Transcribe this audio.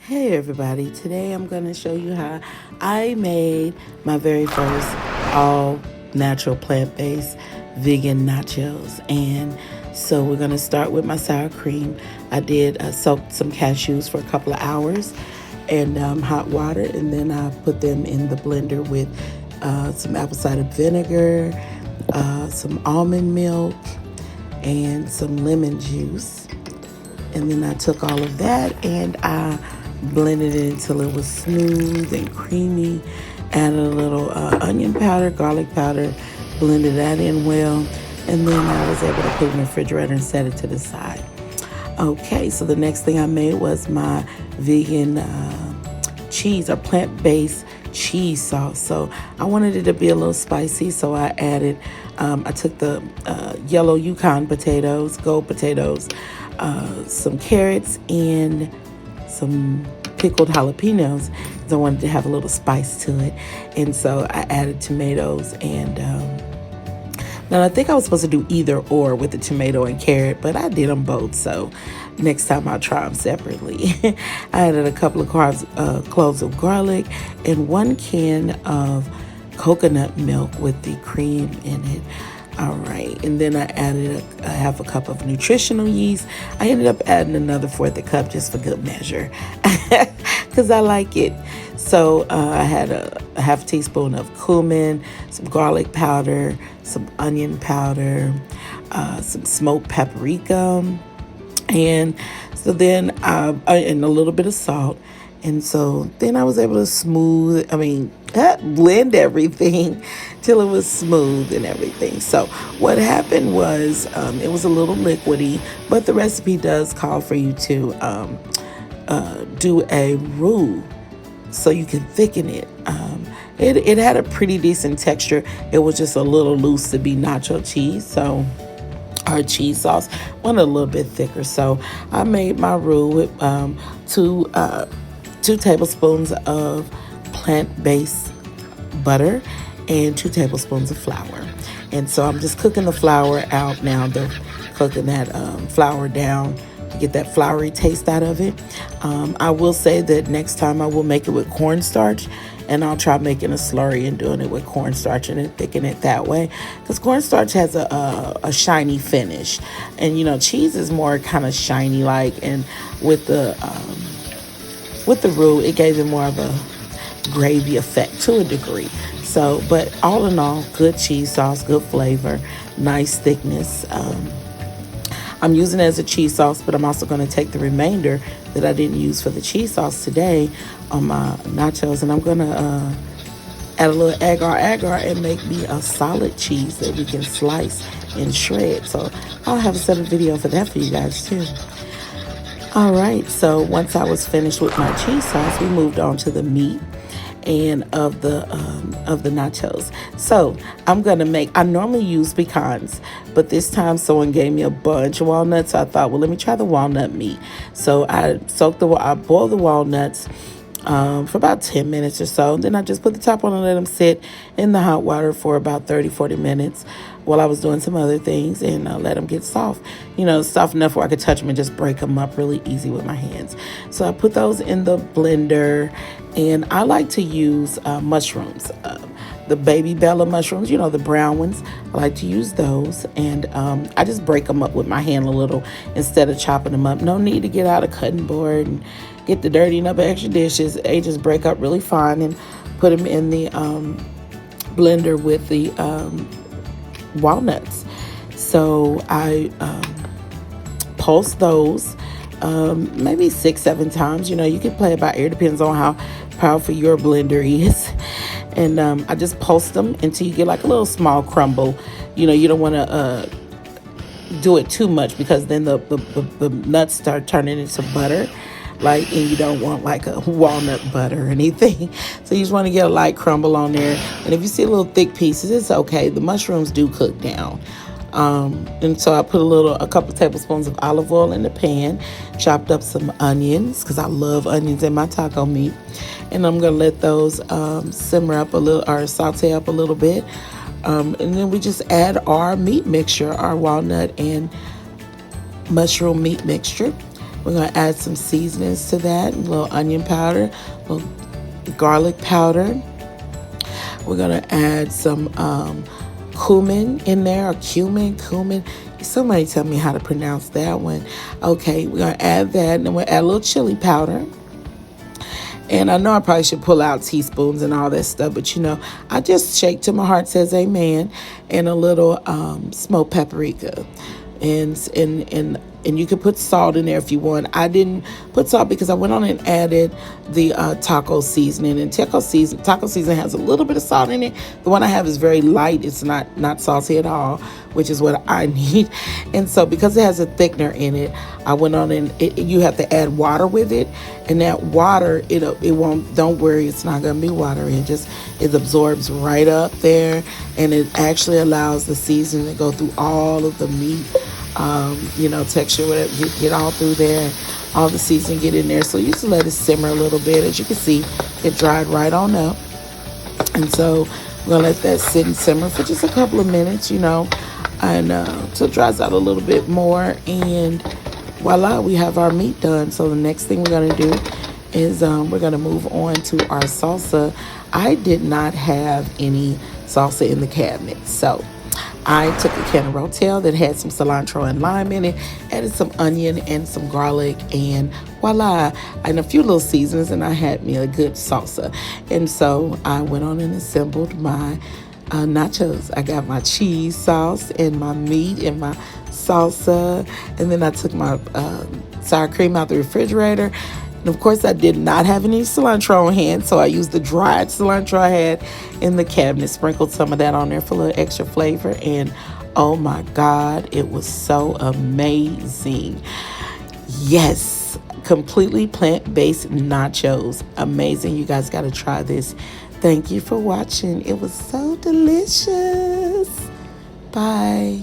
Hey everybody, today I'm going to show you how I made my very first all natural plant-based vegan nachos. And so we're going to start with my sour cream. I did soak some cashews for a couple of hours and hot water, and then I put them in the blender with some apple cider vinegar, some almond milk, and some lemon juice. And then I took all of that and I blended it until it was smooth and creamy. Added a little onion powder, garlic powder, blended that in well. And then I was able to put it in the refrigerator and set it to the side. Okay, so the next thing I made was my vegan cheese or plant-based cheese sauce. So I wanted it to be a little spicy, so I added, I took the yellow Yukon potatoes, gold potatoes, some carrots, and some pickled jalapenos because I wanted to have a little spice to it. And so I added tomatoes and now I think I was supposed to do either or with the tomato and carrot, but I did them both. So next time I'll try them separately. I added a couple of cloves of garlic and 1 can of coconut milk with the cream in it. All right, and then I added a half a cup of nutritional yeast. I ended up adding another 1/4 cup just for good measure because I like it. So I had a half teaspoon of cumin, some garlic powder, some onion powder, some smoked paprika, and so then and a little bit of salt. And so then I was able to blend everything till it was smooth and everything. So what happened was it was a little liquidy, but the recipe does call for you to do a roux so you can thicken it. It had a pretty decent texture. It was just a little loose to be nacho cheese. So our cheese sauce wanted a little bit thicker. So I made my roux with 2 tablespoons of plant-based butter and 2 tablespoons of flour. And so I'm just cooking the flour out now. They're cooking that flour down to get that floury taste out of it. I will say that next time I will make it with cornstarch, and I'll try making a slurry and doing it with cornstarch and then thicken it that way, because cornstarch has a shiny finish, and cheese is more kind of shiny like, and with the roux, it gave it more of a gravy effect to a degree. So, but all in all, good cheese sauce, good flavor, nice thickness. I'm using it as a cheese sauce, but I'm also going to take the remainder that I didn't use for the cheese sauce today on my nachos, and I'm going to add a little agar and make me a solid cheese that we can slice and shred. So I'll have a separate video for that for you guys too. All right, so once I was finished with my cheese sauce, we moved on to the meat and of the nachos. So I'm gonna I normally use pecans, but this time someone gave me a bunch of walnuts. So I thought, well, let me try the walnut meat. So I boiled the walnuts for about 10 minutes or so. Then I just put the top on and let them sit in the hot water for about 30-40 minutes while I was doing some other things, and let them get soft. Soft enough where I could touch them and just break them up really easy with my hands. So I put those in the blender, and I like to use mushrooms. The baby Bella mushrooms, the brown ones. I like to use those, and I just break them up with my hand a little instead of chopping them up. No need to get out a cutting board and get the dirtying up extra dishes. They just break up really fine, and put them in the blender with the walnuts. So I pulse those maybe 6-7 times. You can play it by ear, depends on how powerful your blender is. And I just pulse them until you get like a little small crumble. You don't want to do it too much, because then the nuts start turning into butter, and you don't want like a walnut butter or anything. So you just want to get a light crumble on there. And if you see little thick pieces, it's okay. The mushrooms do cook down. And so I put a couple of tablespoons of olive oil in the pan, chopped up some onions, because I love onions in my taco meat. And I'm going to let those simmer up a little, or saute up a little bit. And then we just add our meat mixture, our walnut and mushroom meat mixture. We're going to add some seasonings to that, a little onion powder, a little garlic powder. We're going to add some cumin in there, or cumin. Somebody tell me how to pronounce that one. Okay, we're going to add that, and then we'll add a little chili powder. And I know I probably should pull out teaspoons and all that stuff, but I just shake till my heart says amen, and a little smoked paprika. And you can put salt in there if you want. I didn't put salt because I went on and added the taco seasoning. And taco seasoning has a little bit of salt in it. The one I have is very light. It's not salty at all, which is what I need. And so because it has a thickener in it, I went on and you have to add water with it. And that water, it won't, don't worry, it's not going to be watery. It absorbs right up there. And it actually allows the seasoning to go through all of the meat, texture, whatever, get all through there, all the seasoning get in there. So you just let it simmer a little bit. As you can see, it dried right on up. And so we're going to let that sit and simmer for just a couple of minutes, and till it dries out a little bit more. And voila, we have our meat done. So the next thing we're going to do is we're going to move on to our salsa. I did not have any salsa in the cabinet, so I took a can of Rotel that had some cilantro and lime in it, added some onion and some garlic, and voila, and a few little seasonings, and I had me a good salsa. And so I went on and assembled my nachos. I got my cheese sauce and my meat and my salsa, and then I took my sour cream out the refrigerator. And of course, I did not have any cilantro on hand, so I used the dried cilantro I had in the cabinet, sprinkled some of that on there for a little extra flavor, and oh my God, it was so amazing. Yes, completely plant-based nachos. Amazing. You guys got to try this. Thank you for watching. It was so delicious. Bye.